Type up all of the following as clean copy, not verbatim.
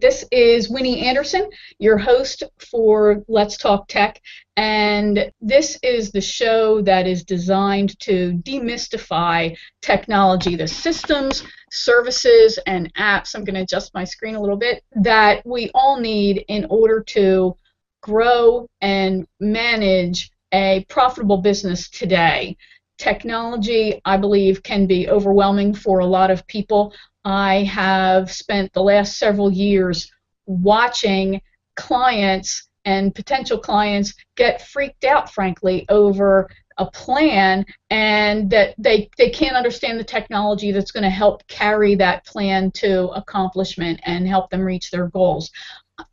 This is Winnie Anderson, your host for Let's Talk Tech, and this is the show that is designed to demystify technology, the systems, services, and apps. I'm going to adjust my screen a little bit, that we all need in order to grow and manage a profitable business today. Technology, I believe, can be overwhelming for a lot of people. I have spent the last several years watching clients and potential clients get freaked out, frankly, over a plan, and that they can't understand the technology that's going to help carry that plan to accomplishment and help them reach their goals.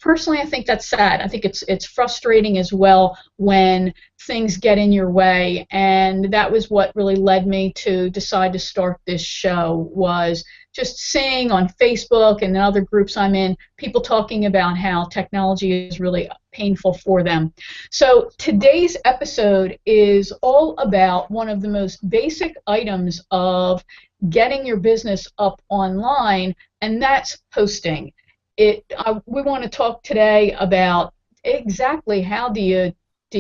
Personally, I think that's sad. I think it's frustrating as well when things get in your way, and that was what really led me to decide to start this show, was just seeing on Facebook and in other groups I'm in, people talking about how technology is really painful for them. So today's episode is all about one of the most basic items of getting your business up online, and that's hosting. We want to talk today about exactly how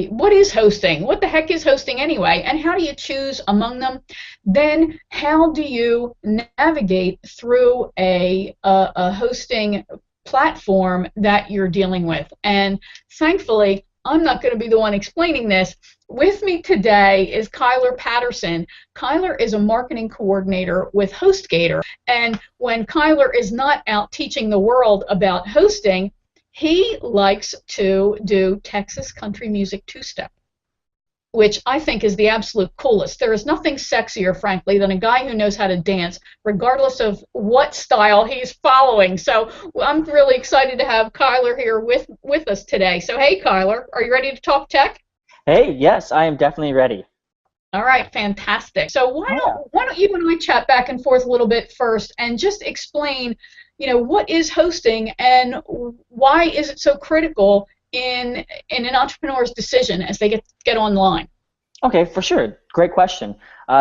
what is hosting? What the heck is hosting anyway? And how do you choose among them? Then how do you navigate through a hosting platform that you're dealing with? And thankfully, I'm not going to be the one explaining this. With me today is Kyler Patterson. Kyler is a marketing coordinator with Hostgator. And when Kyler is not out teaching the world about hosting, he likes to do Texas country music two-step, which I think is the absolute coolest. There is nothing sexier, frankly, than a guy who knows how to dance, regardless of what style he's following. So I'm really excited to have Kyler here with us today. So hey, Kyler, are you ready to talk tech? Hey, yes, I am definitely ready. All right, fantastic. So why don't you and I chat back and forth a little bit first and just explain, what is hosting and why is it so critical in an entrepreneur's decision as they get online? Okay, for sure. Great question.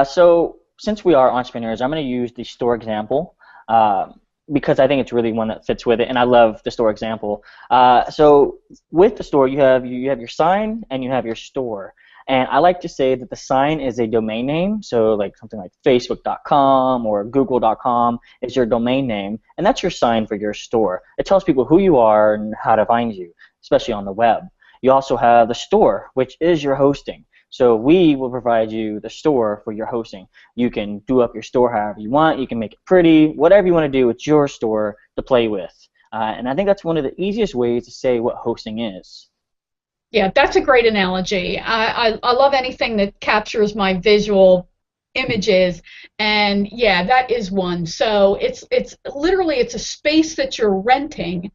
So since we are entrepreneurs, I'm going to use the store example because I think it's really one that fits with it, and I love the store example. So with the store, you have your sign and you have your store. And I like to say that the sign is a domain name, so like something like Facebook.com or Google.com is your domain name, and that's your sign for your store. It tells people who you are and how to find you, especially on the web. You also have the store, which is your hosting. So we will provide you the store for your hosting. You can do up your store however you want. You can make it pretty. Whatever you want to do, it's your store to play with. And I think that's one of the easiest ways to say what hosting is. Yeah, that's a great analogy. I love anything that captures my visual images, and yeah, that is one. So it's literally a space that you're renting,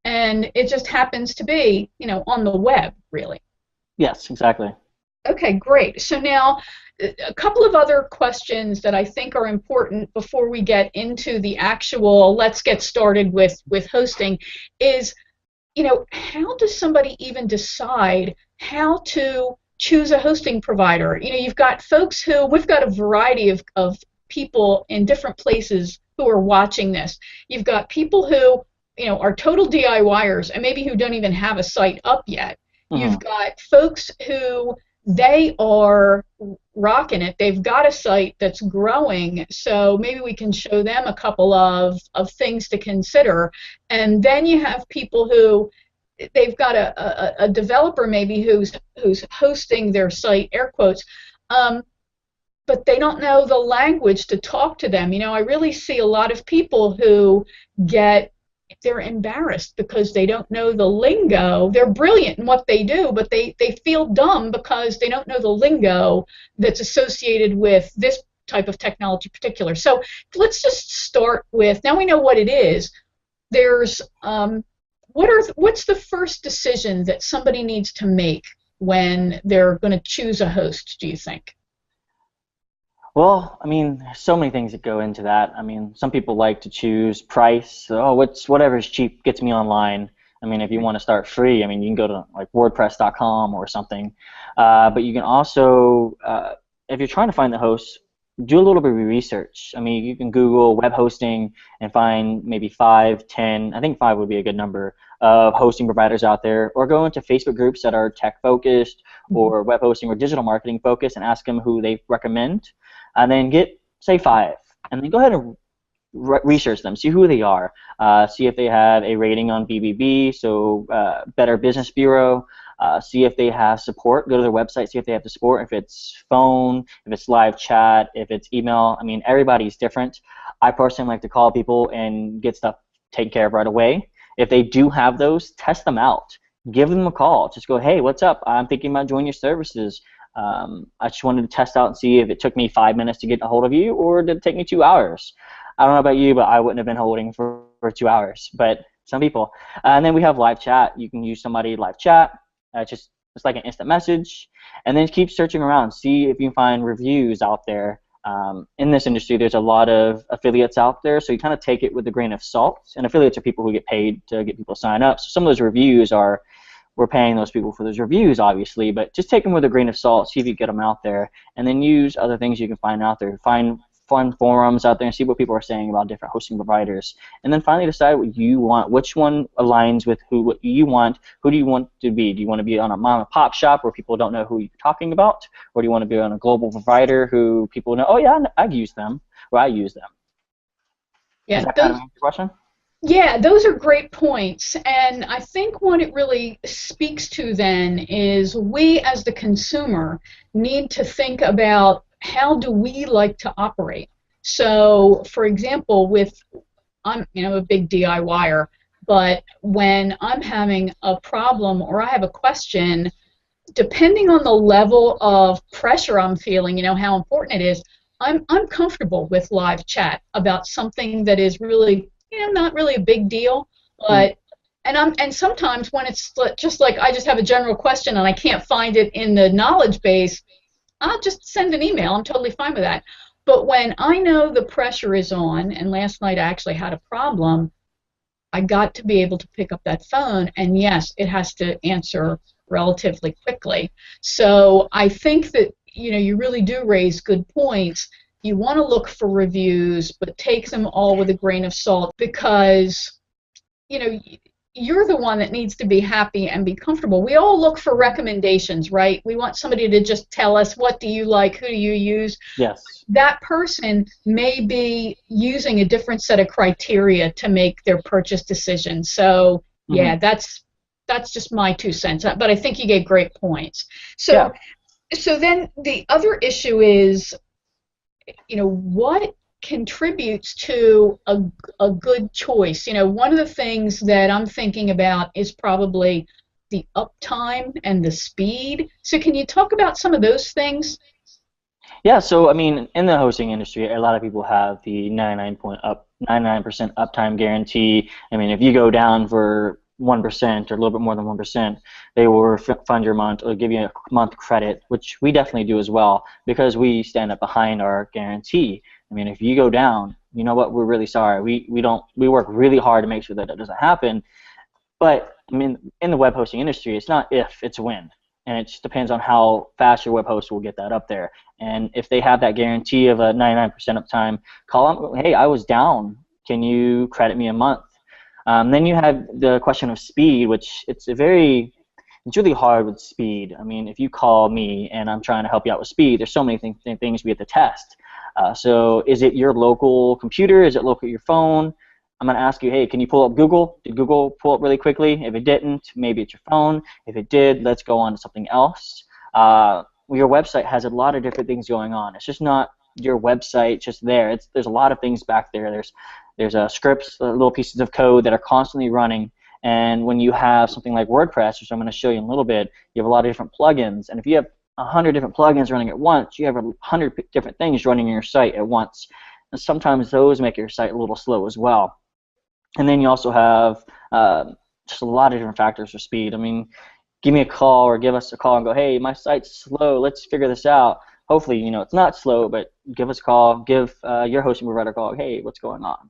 and it just happens to be, on the web, really. Yes, exactly. Okay, great. So now a couple of other questions that I think are important before we get into the actual let's get started with hosting is, how does somebody even decide how to choose a hosting provider? You've got folks we've got a variety of people in different places who are watching this. You've got people who, are total DIYers and maybe who don't even have a site up yet. You've got folks who they are rocking it. They've got a site that's growing, so maybe we can show them a couple of things to consider. And then you have people who they've got a developer maybe who's hosting their site, air quotes, but they don't know the language to talk to them. I really see a lot of people who they're embarrassed because they don't know the lingo. They're brilliant in what they do, but they feel dumb because they don't know the lingo that's associated with this type of technology in particular. So let's just start with, now we know what it is. There's what's the first decision that somebody needs to make when they're going to choose a host, do you think? Well, I mean, there's so many things that go into that. I mean, some people like to choose price. Whatever's cheap gets me online. I mean, if you want to start free, I mean, you can go to like WordPress.com or something. But you can also, if you're trying to find the host, do a little bit of research. I mean, you can Google web hosting and find maybe 5, 10, I think 5 would be a good number of hosting providers out there, or go into Facebook groups that are tech focused or web hosting or digital marketing focused and ask them who they recommend, and then get, say, 5, and then go ahead and research them, see who they are, see if they have a rating on BBB, so Better Business Bureau, see if they have support, go to their website, see if they have the support, if it's phone, if it's live chat, if it's email. I mean, everybody's different. I personally like to call people and get stuff taken care of right away. If they do have those, test them out. Give them a call. Just go, hey, what's up? I'm thinking about joining your services. I just wanted to test out and see if it took me 5 minutes to get a hold of you, or did it take me 2 hours? I don't know about you, but I wouldn't have been holding for 2 hours, but some people. And then we have live chat. You can use somebody live chat. It's like an instant message. And then keep searching around. See if you can find reviews out there. In this industry, there's a lot of affiliates out there, so you kind of take it with a grain of salt. And affiliates are people who get paid to get people to sign up. So some of those reviews we're paying those people for those reviews, obviously, but just take them with a grain of salt, see if you get them out there, and then use other things you can find out there. Find fun forums out there and see what people are saying about different hosting providers, and then finally decide what you want, which one aligns with what you want. Who do you want to be? Do you want to be on a mom and pop shop where people don't know who you're talking about, or do you want to be on a global provider who people know, oh yeah, I've used them, or I use them? Yeah, Does that kind of answer your question? Yeah, those are great points. And I think what it really speaks to then is we as the consumer need to think about how do we like to operate. So, for example, I'm a big DIYer, but when I'm having a problem or I have a question, depending on the level of pressure I'm feeling, how important it is, I'm comfortable with live chat about something that is really not really a big deal, but and sometimes when it's just like I just have a general question and I can't find it in the knowledge base, I'll just send an email. I'm totally fine with that. But when I know the pressure is on, and last night I actually had a problem, I got to be able to pick up that phone, and yes, it has to answer relatively quickly. So I think that you really do raise good points. You want to look for reviews, but take them all with a grain of salt, because you're the one that needs to be happy and be comfortable. We all look for recommendations, right? We want somebody to just tell us, what do you like, who do you use? Yes. That person may be using a different set of criteria to make their purchase decision. So yeah, that's just my 2 cents. But I think you gave great points. So then the other issue is, what contributes to a good choice? One of the things that I'm thinking about is probably the uptime and the speed. So can you talk about some of those things? Yeah, so I mean, in the hosting industry, a lot of people have the 99% uptime guarantee. I mean, if you go down for 1% or a little bit more than 1%, they will refund your month or give you a month credit, which we definitely do as well, because we stand up behind our guarantee. I mean, if you go down, you know what, we're really sorry. We work really hard to make sure that doesn't happen. But I mean, in the web hosting industry, it's not if, it's when. And it just depends on how fast your web host will get that up there. And if they have that guarantee of a 99% uptime, call them, hey, I was down. Can you credit me a month? Then you have the question of speed, which it's really hard with speed. I mean, if you call me and I'm trying to help you out with speed, there's so many things we have to test. So is it your local computer? Is it local your phone? I'm going to ask you, hey, can you pull up Google? Did Google pull up really quickly? If it didn't, maybe it's your phone. If it did, let's go on to something else. Your website has a lot of different things going on. It's just not your website just there. There's a lot of things back there. There's scripts, little pieces of code that are constantly running. And when you have something like WordPress, which I'm going to show you in a little bit, you have a lot of different plugins. And if you have 100 different plugins running at once, you have 100 different things running in your site at once. And sometimes those make your site a little slow as well. And then you also have just a lot of different factors for speed. I mean, give me a call or give us a call and go, hey, my site's slow, let's figure this out. Hopefully, it's not slow, but give us a call, give your hosting provider a call, hey, what's going on?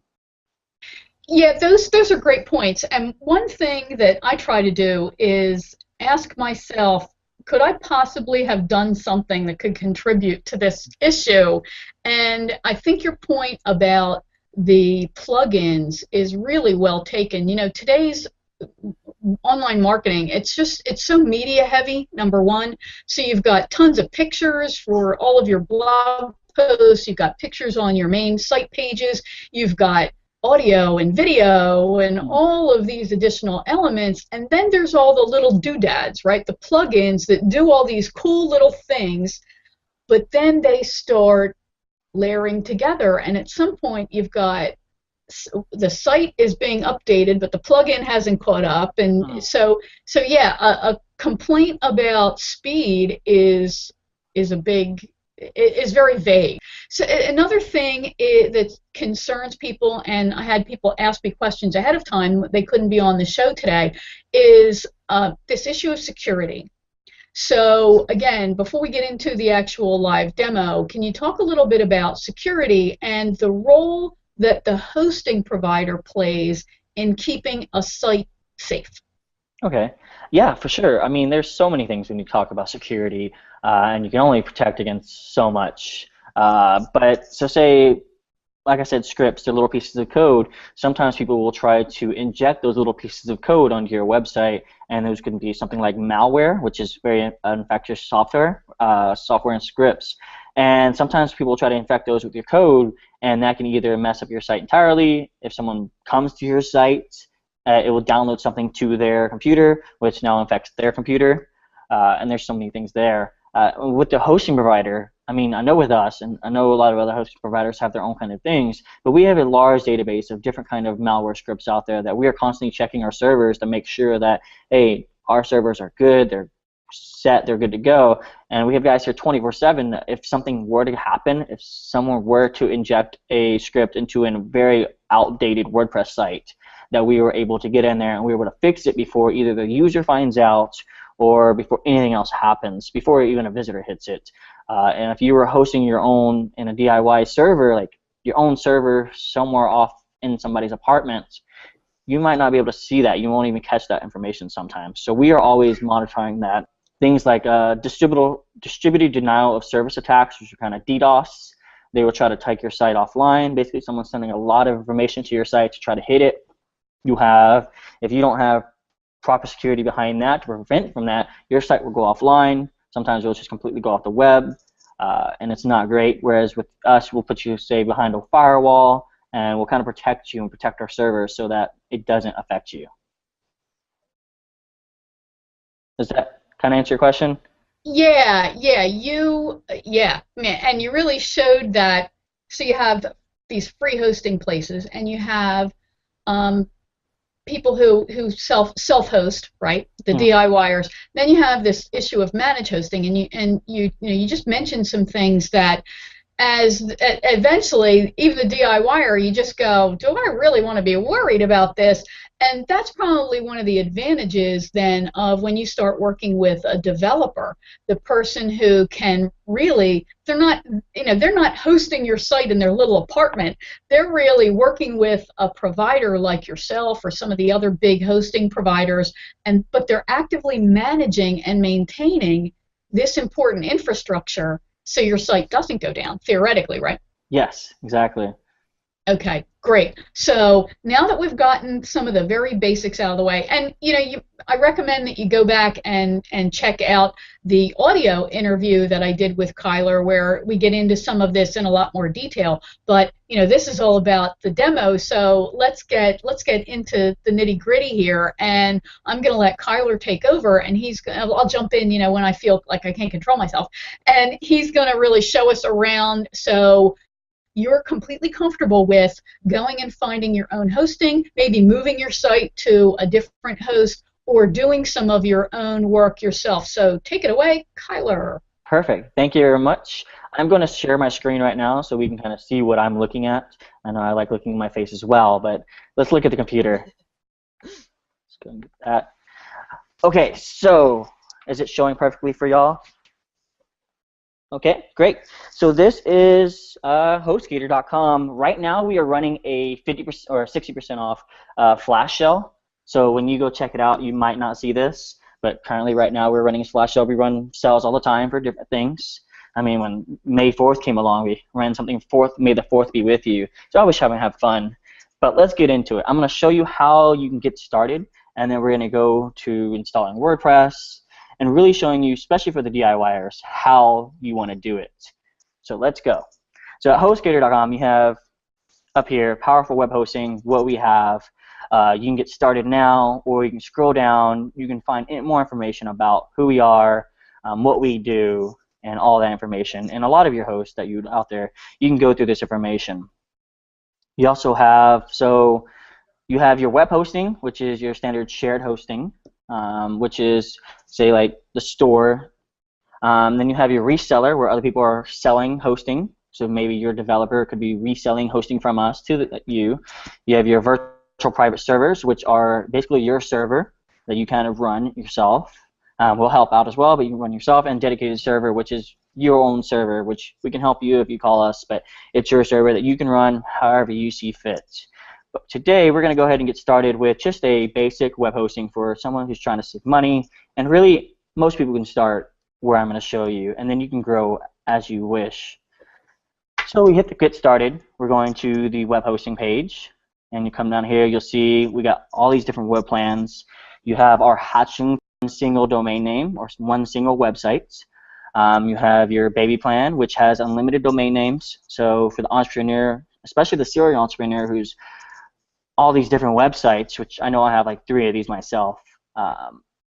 Yeah, those are great points. And one thing that I try to do is ask myself, could I possibly have done something that could contribute to this issue? And I think your point about the plugins is really well taken. You know, today's online marketing, it's so media heavy, number one. So you've got tons of pictures for all of your blog posts, you've got pictures on your main site pages, you've got audio and video and all of these additional elements, and then there's all the little doodads, right? The plugins that do all these cool little things, but then they start layering together, and at some point you've got the site is being updated, but the plugin hasn't caught up, and so yeah, a complaint about speed is very vague. So another thing that concerns people, and I had people ask me questions ahead of time, they couldn't be on the show today, is this issue of security. So again, before we get into the actual live demo, can you talk a little bit about security and the role that the hosting provider plays in keeping a site safe? Okay. Yeah, for sure. I mean, there's so many things when you talk about security, and you can only protect against so much. But so say, like I said, scripts, they're little pieces of code. Sometimes people will try to inject those little pieces of code onto your website, and those can be something like malware, which is very infectious software and scripts. And sometimes people will try to infect those with your code, and that can either mess up your site entirely. If someone comes to your site, it will download something to their computer, which now infects their computer. And there's so many things there. With the hosting provider, I mean, I know with us, and I know a lot of other hosting providers have their own kind of things, but we have a large database of different kind of malware scripts out there that we are constantly checking our servers to make sure that, hey, our servers are good, they're set, they're good to go, and we have guys here 24/7. If something were to happen, if someone were to inject a script into a very outdated WordPress site, that we were able to get in there and we were able to fix it before either the user finds out or before anything else happens, before even a visitor hits it. And if you were hosting your own in a DIY server, like your own server somewhere off in somebody's apartment, you might not be able to see that. You won't even catch that information sometimes. So we are always monitoring that. Things like distributed denial of service attacks, which are kind of DDoS. They will try to take your site offline. Basically, someone's sending a lot of information to your site to try to hit it. If you don't have proper security behind that to prevent from that, your site will go offline. Sometimes it will just completely go off the web, and it's not great. Whereas with us, we'll put you, say, behind a firewall, and we'll kind of protect you and protect our servers so that it doesn't affect you. Does that kind of answer your question? Yeah, man, and you really showed that. So you have these free hosting places, and you have people who self-host, right? The DIYers. Then you have this issue of managed hosting, and you just mentioned some things that, as eventually, even the DIYer, you just go, do I really want to be worried about this? And that's probably one of the advantages then of when you start working with a developer, the person who can really, they're not hosting your site in their little apartment. They're really working with a provider like yourself or some of the other big hosting providers, but they're actively managing and maintaining this important infrastructure so your site doesn't go down, theoretically, right? Yes, exactly. Okay, great. So now that we've gotten some of the very basics out of the way, and I recommend that you go back and check out the audio interview that I did with Kyler, where we get into some of this in a lot more detail. But this is all about the demo, so let's get into the nitty gritty here. And I'm going to let Kyler take over, and I'll jump in, when I feel like I can't control myself, and he's going to really show us around. So you're completely comfortable with going and finding your own hosting, maybe moving your site to a different host, or doing some of your own work yourself. So take it away, Kyler. Perfect. Thank you very much. I'm going to share my screen right now so we can kind of see what I'm looking at. I know I like looking at my face as well, but let's look at the computer. Let's go and get that. Okay, so is it showing perfectly for y'all? Okay, great. So this is Hostgator.com. Right now we are running a 50% or 60% off flash sale. So when you go check it out, you might not see this, but currently right now we're running a flash sale. We run sales all the time for different things. I mean, when May 4th came along, we ran something May the 4th be with you. So I always try to have fun. But let's get into it. I'm going to show you how you can get started, and then we're going to go to installing WordPress and really showing you, especially for the DIYers, how you want to do it. So let's go. So at Hostgator.com, you have up here, powerful web hosting, what we have. You can get started now, or you can scroll down. You can find more information about who we are, what we do, and all that information. And a lot of your hosts that you out there, you can go through this information. You also have, so you have your web hosting, which is your standard shared hosting, which is, say, like the store. Then you have your reseller, where other people are selling hosting. So maybe your developer could be reselling hosting from us to you. You have your virtual private servers, which are basically your server that you kind of run yourself. We'll help out as well, but you can run yourself. And dedicated server, which is your own server, which we can help you if you call us, but it's your server that you can run however you see fit. But today we're going to go ahead and get started with just a basic web hosting for someone who's trying to save money. And really, most people can start where I'm going to show you, and then you can grow as you wish. So we hit the get started. We're going to the web hosting page, and you come down here, you'll see we got all these different web plans. You have our hatching single domain name or one single website. You have your baby plan, which has unlimited domain names. So for the entrepreneur, especially the serial entrepreneur who's all these different websites, which I know I have like 3 of these myself.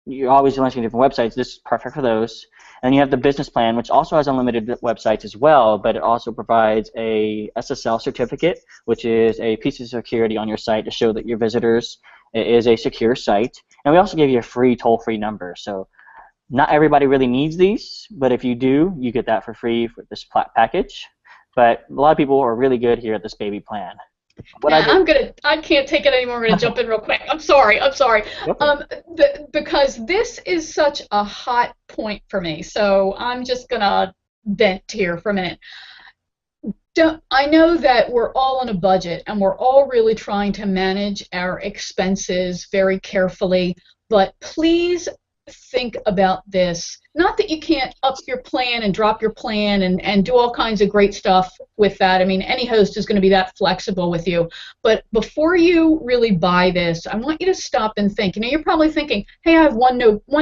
You're always launching different websites. This is perfect for those. And you have the business plan, which also has unlimited websites as well, but it also provides a SSL certificate, which is a piece of security on your site to show that your visitors it is a secure site. And we also give you a free toll-free number. So not everybody really needs these, but if you do, you get that for free for this package. But a lot of people are really good here at this baby plan. I can't take it anymore. I'm gonna jump in real quick. I'm sorry. Because this is such a hot point for me. So I'm just gonna vent here for a minute. I know that we're all on a budget and we're all really trying to manage our expenses very carefully, but please think about this. Not that you can't up your plan and drop your plan and do all kinds of great stuff with that. I mean, any host is going to be that flexible with you. But before you really buy this, I want you to stop and think. You know, you're probably thinking, hey, I have one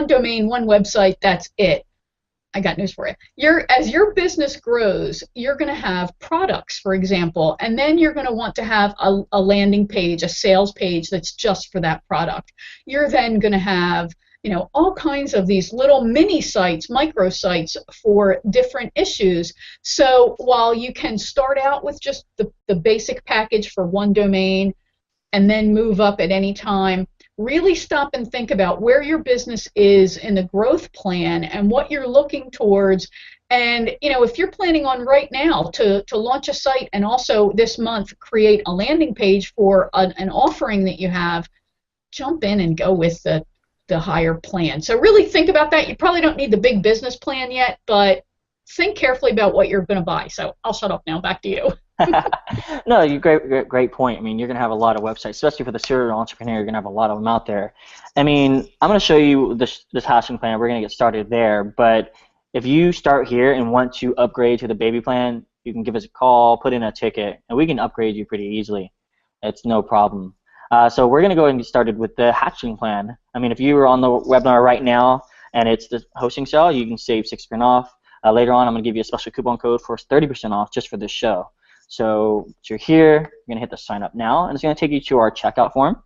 domain, one website, that's it. I got news for you. As your business grows, you're going to have products, for example, and then you're going to want to have a landing page, a sales page that's just for that product. You're then going to have, you know, all kinds of these little mini sites, micro sites for different issues. So while you can start out with just the basic package for one domain and then move up at any time, really stop and think about where your business is in the growth plan and what you're looking towards. And you know, if you're planning on right now to launch a site and also this month create a landing page for an offering that you have, jump in and go with the higher plan. So really think about that. You probably don't need the big business plan yet, but think carefully about what you're going to buy. So I'll shut up now. Back to you. No, you great point. I mean, you're going to have a lot of websites, especially for the serial entrepreneur. You're going to have a lot of them out there. I mean, I'm going to show you this hashing plan. We're going to get started there. But if you start here and want to upgrade to the baby plan, you can give us a call, put in a ticket, and we can upgrade you pretty easily. It's no problem. So we're going to go ahead and get started with the hatching plan. I mean, if you were on the webinar right now and it's the hosting sale, you can save 6% off. Later on, I'm going to give you a special coupon code for 30% off just for this show. So you're here, you're going to hit the sign up now, and it's going to take you to our checkout form.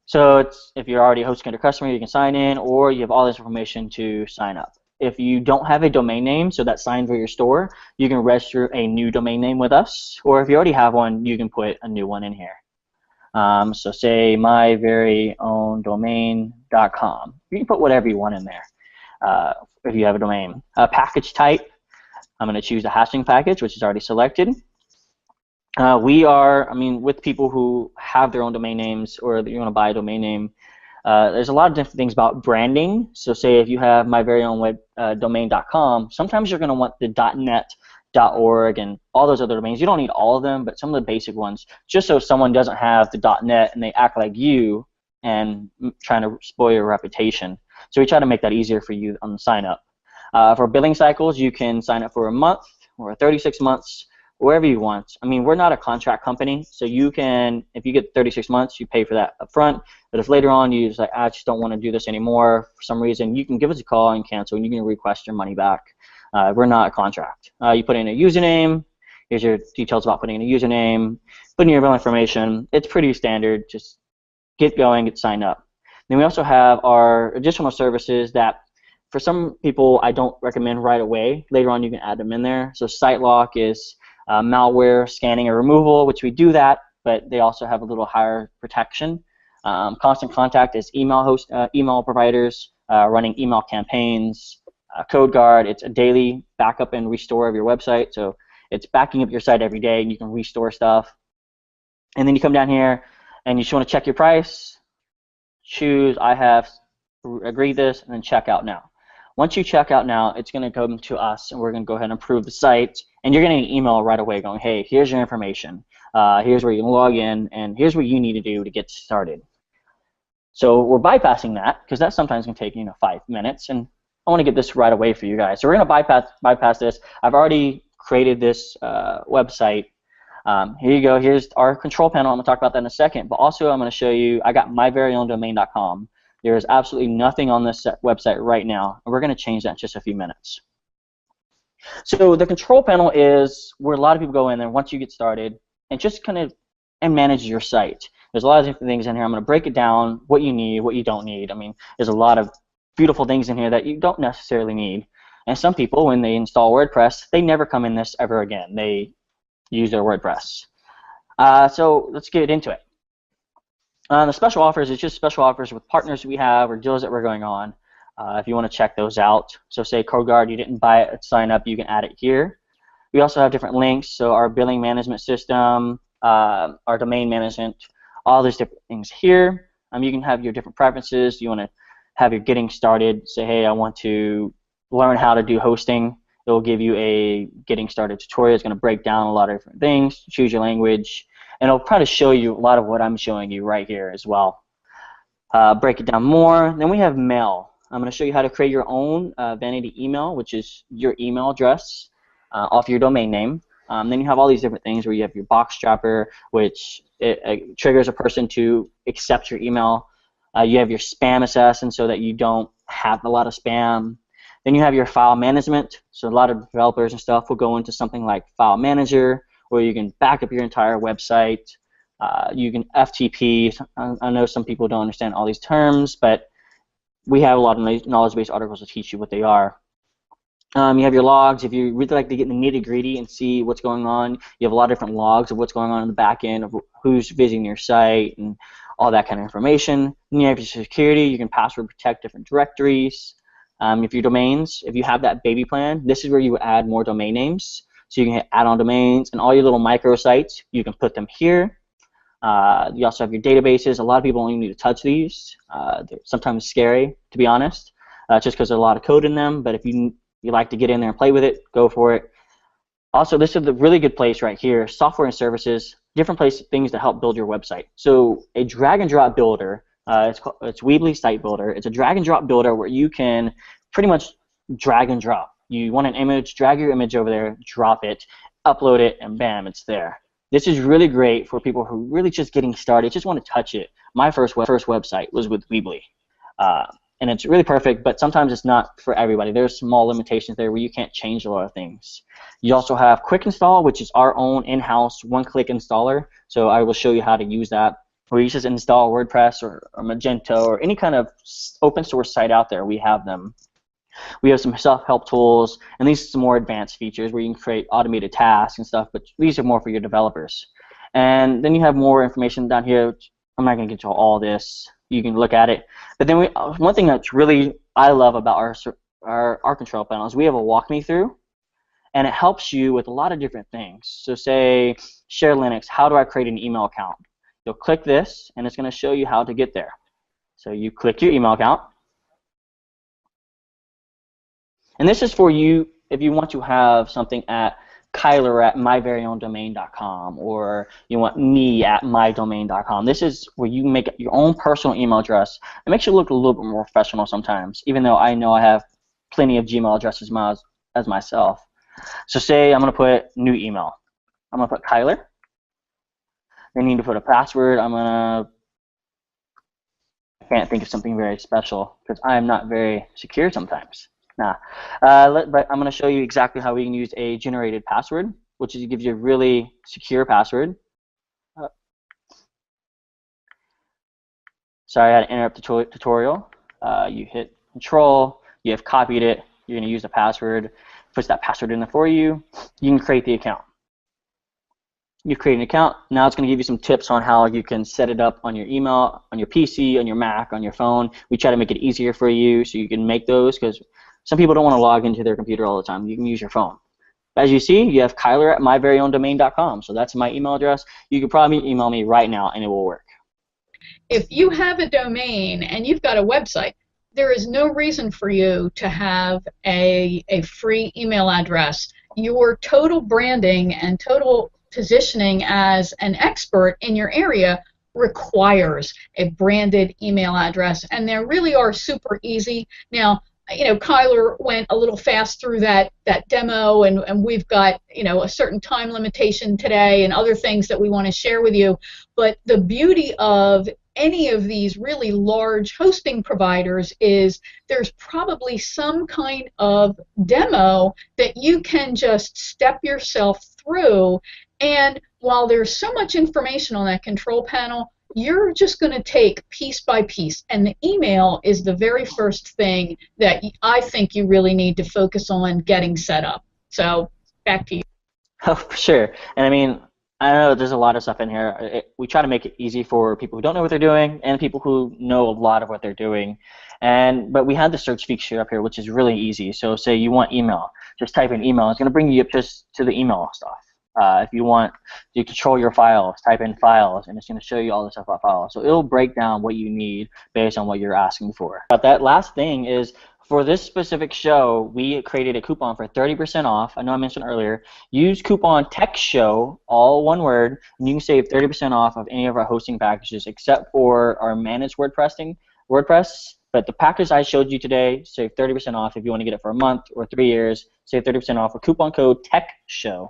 So if you're already a Hostgator customer, you can sign in, or you have all this information to sign up. If you don't have a domain name, so that signs for your store, you can register a new domain name with us, or if you already have one, you can put a new one in here. So say myveryowndomain.com. You can put whatever you want in there if you have a domain. Package type, I'm going to choose the hashing package, which is already selected. With people who have their own domain names or you want to buy a domain name, there's a lot of different things about branding. So say if you have myveryowndomain.com, sometimes you're going to want the .net, .org, and all those other domains. You don't need all of them, but some of the basic ones, just so someone doesn't have the .net and they act like you, and trying to spoil your reputation. So we try to make that easier for you on the sign up. For billing cycles, you can sign up for a month or 36 months, wherever you want. I mean, we're not a contract company, so you can, if you get 36 months, you pay for that up front. But if later on you just like, I just don't want to do this anymore for some reason, you can give us a call and cancel, and you can request your money back. We're not a contract. You put in a username. Here's your details about putting in a username, putting your bill information. It's pretty standard. Just get going, get signed up. Then we also have our additional services that for some people I don't recommend right away. Later on you can add them in there. So SiteLock is malware scanning and removal, which we do that, but they also have a little higher protection. Constant Contact is email providers running email campaigns. CodeGuard, it's a daily backup and restore of your website. So it's backing up your site every day, and you can restore stuff. And then you come down here, and you just want to check your price. Choose I have agreed this, and then check out now. Once you check out now, it's going to come to us, and we're going to go ahead and approve the site. And you're getting an email right away going, hey, here's your information. Here's where you can log in, and here's what you need to do to get started. So we're bypassing that because that sometimes can take 5 minutes, and I want to get this right away for you guys. So we're going to bypass this. I've already created this website. Here you go. Here's our control panel. I'm going to talk about that in a second. But also I'm going to show you, I got myveryowndomain.com. There is absolutely nothing on this website right now, and we're going to change that in just a few minutes. So the control panel is where a lot of people go in there once you get started and just kind of manage your site. There's a lot of different things in here. I'm going to break it down, what you need, what you don't need. I mean, there's a lot of beautiful things in here that you don't necessarily need. And some people, when they install WordPress, they never come in this ever again. They use their WordPress. So let's get into it. The special offers is just special offers with partners we have or deals that we're going on. If you want to check those out. So say CodeGuard, you didn't buy it, sign up, you can add it here. We also have different links, so our billing management system, our domain management, all these different things here. You can have your different preferences. You want to have your getting started. Say, hey, I want to learn how to do hosting. It will give you a getting started tutorial. It's going to break down a lot of different things. Choose your language, and it'll probably show you a lot of what I'm showing you right here as well. Break it down more. Then we have mail. I'm going to show you how to create your own vanity email, which is your email address off your domain name. Then you have all these different things where you have your box dropper, which it triggers a person to accept your email. You have your spam assassin so that you don't have a lot of spam. Then you have your file management. So a lot of developers and stuff will go into something like File Manager, where you can back up your entire website. You can FTP. I know some people don't understand all these terms, but we have a lot of knowledge-based articles to teach you what they are. You have your logs. If you really like to get in the nitty-gritty and see what's going on, you have a lot of different logs of what's going on in the back end, of who's visiting your site and all that kind of information. Then you have your security. You can password protect different directories. If your domains, if you have that baby plan, this is where you would add more domain names. So you can hit add-on domains, and all your little microsites, you can put them here. You also have your databases. A lot of people only need to touch these. They're sometimes scary, to be honest, just because there's a lot of code in them. But if you like to get in there and play with it, go for it. Also, this is the really good place right here, software and services, different things to help build your website. So a drag-and-drop builder, it's Weebly Site Builder. It's a drag-and-drop builder where you can pretty much drag and drop. You want an image, drag your image over there, drop it, upload it, and bam, it's there. This is really great for people who are really just getting started, just want to touch it. My first website was with Weebly. And it's really perfect, but sometimes it's not for everybody. There's small limitations there where you can't change a lot of things. You also have Quick Install, which is our own in-house one-click installer. So I will show you how to use that. Where you just install WordPress or Magento or any kind of open source site out there, we have them. We have some self-help tools, and these are some more advanced features where you can create automated tasks and stuff, but these are more for your developers. And then you have more information down here. I'm not going to get to all this. You can look at it. But then one thing that's really I love about our control panel is we have a walk me through, and it helps you with a lot of different things. So say, share Linux, how do I create an email account? You'll click this, and it's going to show you how to get there. So you click your email account. And this is for you if you want to have something at Kyler at myveryowndomain.com, or you want me at mydomain.com. This is where you make your own personal email address. It makes you look a little bit more professional sometimes, even though I know I have plenty of Gmail addresses as myself. So say I'm going to put new email. I'm going to put Kyler. Then you need to put a password. I can't think of something very special because I am not very secure sometimes. Nah. But I'm going to show you exactly how we can use a generated password, which gives you a really secure password. Sorry, I had to interrupt the tutorial. You hit Control. You have copied it. You're going to use the password. Puts that password in there for you. You can create the account. You've created an account. Now it's going to give you some tips on how you can set it up on your email, on your PC, on your Mac, on your phone. We try to make it easier for you so you can make those, because some people don't want to log into their computer all the time. You can use your phone. As you see, you have Kyler at myveryowndomain.com. So that's my email address. You can probably email me right now and it will work. If you have a domain and you've got a website, there is no reason for you to have a free email address. Your total branding and total positioning as an expert in your area requires a branded email address, and they really are super easy. Now, Kyler went a little fast through that demo, and we've got, a certain time limitation today and other things that we want to share with you. But the beauty of any of these really large hosting providers is there's probably some kind of demo that you can just step yourself through. And while there's so much information on that control panel, you're just going to take piece by piece, and the email is the very first thing that I think you really need to focus on getting set up. So back to you. Oh, for sure. And I mean, I know there's a lot of stuff in here. We try to make it easy for people who don't know what they're doing and people who know a lot of what they're doing. But we have the search feature up here, which is really easy. So say you want email, just type in email. It's going to bring you up just to the email stuff. If you want to control your files, type in files, and it's going to show you all the stuff about files. So it'll break down what you need based on what you're asking for. But that last thing is, for this specific show, we created a coupon for 30% off. I know I mentioned earlier. Use coupon TechShow, all one word, and you can save 30% off of any of our hosting packages except for our managed WordPress. But the package I showed you today, save 30% off if you want to get it for a month or 3 years. Save 30% off with coupon code TechShow.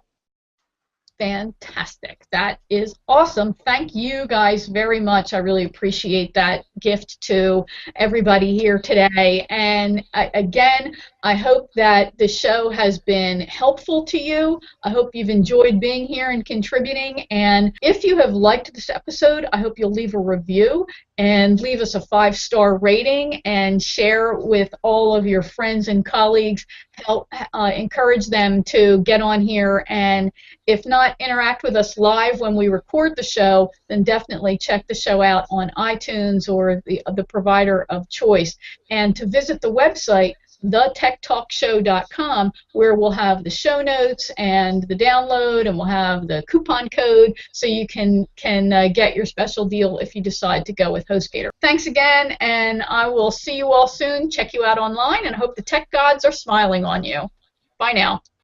Fantastic. That is awesome. Thank you guys very much. I really appreciate that gift to everybody here today. And again, I hope that the show has been helpful to you. I hope you've enjoyed being here and contributing. And if you have liked this episode, I hope you'll leave a review and leave us a 5-star rating and share with all of your friends and colleagues. Help encourage them to get on here, and if not interact with us live when we record the show, then definitely check the show out on iTunes or the provider of choice. And to visit the website, thetechtalkshow.com, where we'll have the show notes and the download, and we'll have the coupon code so you can get your special deal if you decide to go with Hostgator. Thanks again, and I will see you all soon. Check you out online, and I hope the tech gods are smiling on you. Bye now.